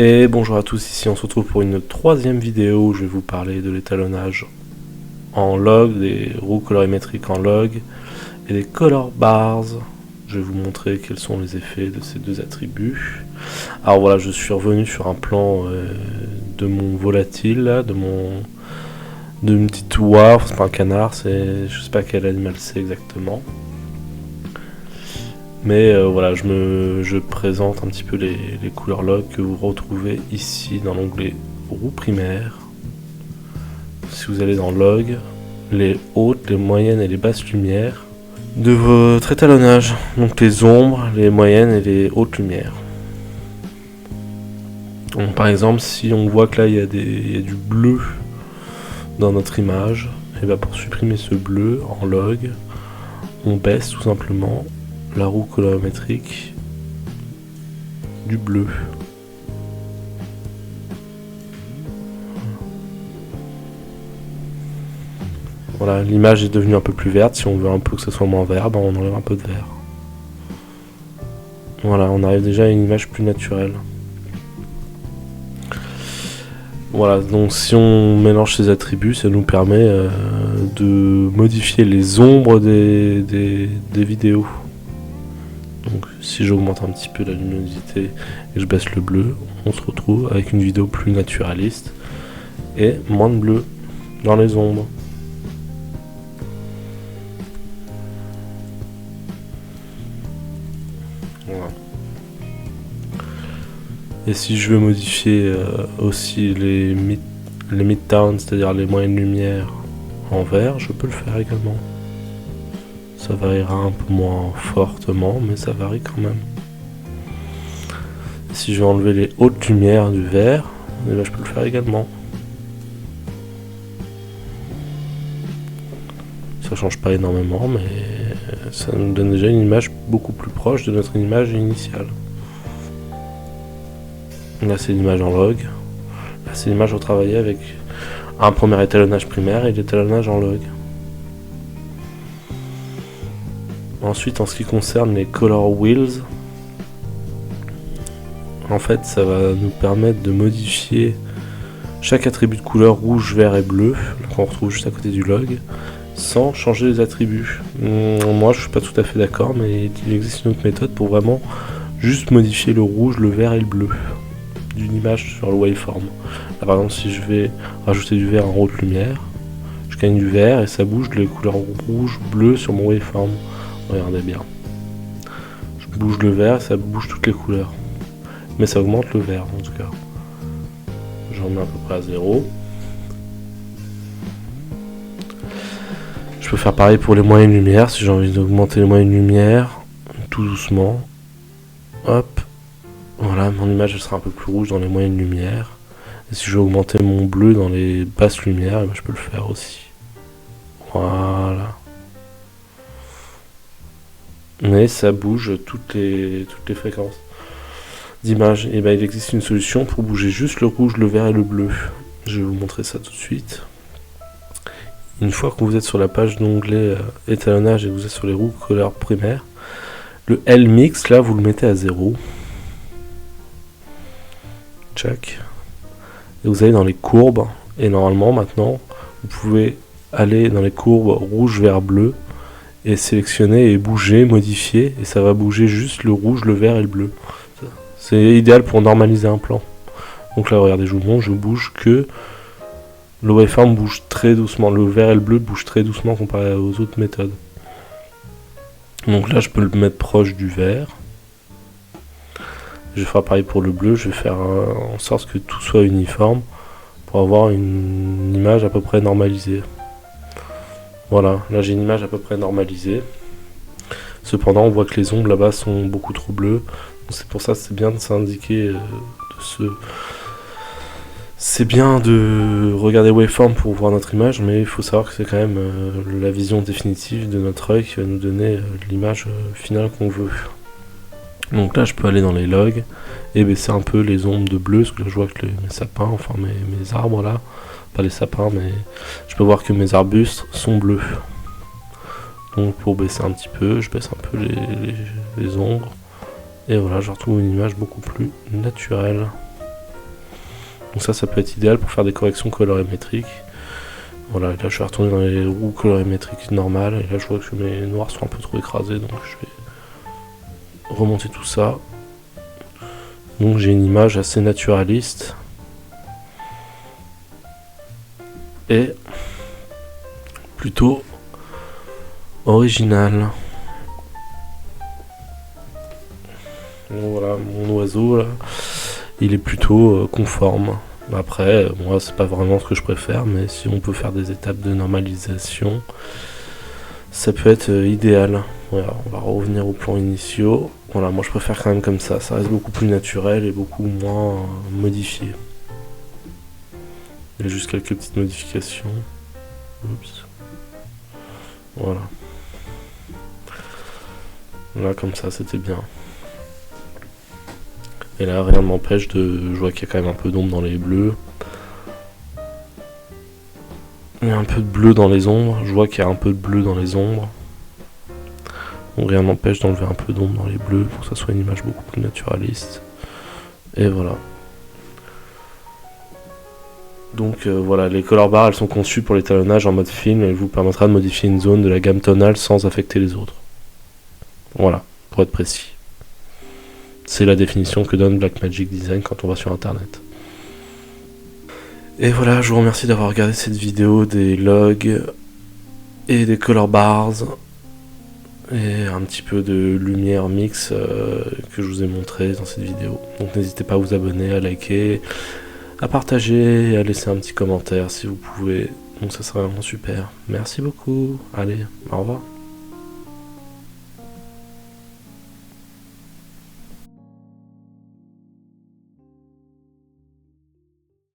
Et bonjour à tous, ici on se retrouve pour une troisième vidéo où je vais vous parler de l'étalonnage en log, des roues colorimétriques en log et des color bars. Je vais vous montrer quels sont les effets de ces deux attributs. Alors voilà, je suis revenu sur un plan de mon volatile, là, de une petite oie, c'est pas un canard, je sais pas quel animal c'est exactement. Mais voilà, je présente un petit peu les couleurs log que vous retrouvez ici dans l'onglet roues primaires. Si vous allez dans log, les hautes, les moyennes et les basses lumières de votre étalonnage. Donc les ombres, les moyennes et les hautes lumières. Donc, par exemple, si on voit que là il y a du bleu dans notre image, et bien pour supprimer ce bleu en log, on baisse tout simplement la roue colorimétrique du bleu. Voilà, l'image est devenue un peu plus verte. Si on veut un peu que ce soit moins vert, ben on enlève un peu de vert. Voilà, on arrive déjà à une image plus naturelle. Voilà, donc si on mélange ces attributs, ça nous permet de modifier les ombres des vidéos. Donc si j'augmente un petit peu la luminosité et que je baisse le bleu, on se retrouve avec une vidéo plus naturaliste et moins de bleu dans les ombres. Voilà. Et si je veux modifier aussi les mid-tones, c'est-à-dire les moyennes lumières en vert, je peux le faire également. Ça variera un peu moins fortement, mais ça varie quand même. Et si je veux enlever les hautes lumières du vert, eh ben, je peux le faire également. Ça change pas énormément, mais ça nous donne déjà une image beaucoup plus proche de notre image initiale. Là c'est l'image en log. Là c'est l'image retravaillée avec un premier étalonnage primaire et l'étalonnage en log. Ensuite, en ce qui concerne les color wheels, en fait ça va nous permettre de modifier chaque attribut de couleur rouge, vert et bleu qu'on retrouve juste à côté du log sans changer les attributs. Moi je suis pas tout à fait d'accord, mais il existe une autre méthode pour vraiment juste modifier le rouge, le vert et le bleu d'une image sur le waveform. Là, par exemple, si je vais rajouter du vert en haute lumière, je gagne du vert et ça bouge les couleurs rouge, bleu sur mon waveform. Regardez bien. Je bouge le vert et ça bouge toutes les couleurs. Mais ça augmente le vert en tout cas. J'en mets à peu près à 0. Je peux faire pareil pour les moyennes lumières. Si j'ai envie d'augmenter les moyennes lumières, tout doucement. Hop. Voilà, mon image elle sera un peu plus rouge dans les moyennes lumières. Et si je veux augmenter mon bleu dans les basses lumières, je peux le faire aussi. Voilà. Mais ça bouge toutes les fréquences d'image. Et il existe une solution pour bouger juste le rouge, le vert et le bleu. Je vais vous montrer ça tout de suite. Une fois que vous êtes sur la page d'onglet étalonnage et que vous êtes sur les roues couleurs primaires, le L-mix là vous le mettez à 0. Check. Et vous allez dans les courbes. Et normalement maintenant vous pouvez aller dans les courbes rouge, vert, bleu et sélectionner et bouger, modifier, et ça va bouger juste le rouge, le vert et le bleu. C'est idéal pour normaliser un plan. Donc là regardez, je vous montre, je bouge que le waveform bouge très doucement, le vert et le bleu bougent très doucement comparé aux autres méthodes. Donc là je peux le mettre proche du vert. Je vais faire pareil pour le bleu, je vais faire en sorte que tout soit uniforme pour avoir une image à peu près normalisée. Voilà, là j'ai une image à peu près normalisée. Cependant, on voit que les ombres là-bas sont beaucoup trop bleues. C'est pour ça que c'est bien de s'indiquer C'est bien de regarder waveform pour voir notre image, mais il faut savoir que c'est quand même la vision définitive de notre œil qui va nous donner l'image finale qu'on veut. Donc là, je peux aller dans les logs et baisser un peu les ombres de bleu, parce que là, je vois que mes sapins, enfin mes arbres là, pas les sapins, mais je peux voir que mes arbustes sont bleus. Donc pour baisser un petit peu, je baisse un peu les ombres. Et voilà, je retrouve une image beaucoup plus naturelle. Donc ça peut être idéal pour faire des corrections colorimétriques. Voilà, là je vais retourner dans les roues colorimétriques normales, et là je vois que mes noirs sont un peu trop écrasés, donc je vais remonter tout ça. Donc j'ai une image assez naturaliste. Et plutôt originale. Donc voilà, mon oiseau là, il est plutôt conforme. Après, moi c'est pas vraiment ce que je préfère, mais si on peut faire des étapes de normalisation, ça peut être idéal. Voilà, on va revenir aux plans initiaux. Voilà, moi je préfère quand même comme ça reste beaucoup plus naturel et beaucoup moins modifié. Il y a juste quelques petites modifications. Oups. Voilà. Là comme ça c'était bien. Et là rien ne m'empêche de... Je vois qu'il y a quand même un peu d'ombre dans les bleus. Il y a un peu de bleu dans les ombres. Je vois qu'il y a un peu de bleu dans les ombres. Donc rien n'empêche d'enlever un peu d'ombre dans les bleus pour que ça soit une image beaucoup plus naturaliste. Et voilà. Donc voilà, les color bars elles sont conçues pour l'étalonnage en mode film et vous permettra de modifier une zone de la gamme tonale sans affecter les autres. Voilà, pour être précis. C'est la définition que donne Blackmagic Design quand on va sur internet. Et voilà, je vous remercie d'avoir regardé cette vidéo des logs et des color bars et un petit peu de lumière mix que je vous ai montré dans cette vidéo. Donc n'hésitez pas à vous abonner, à liker, à partager et à laisser un petit commentaire si vous pouvez. Donc ça serait vraiment super. Merci beaucoup. Allez, au revoir.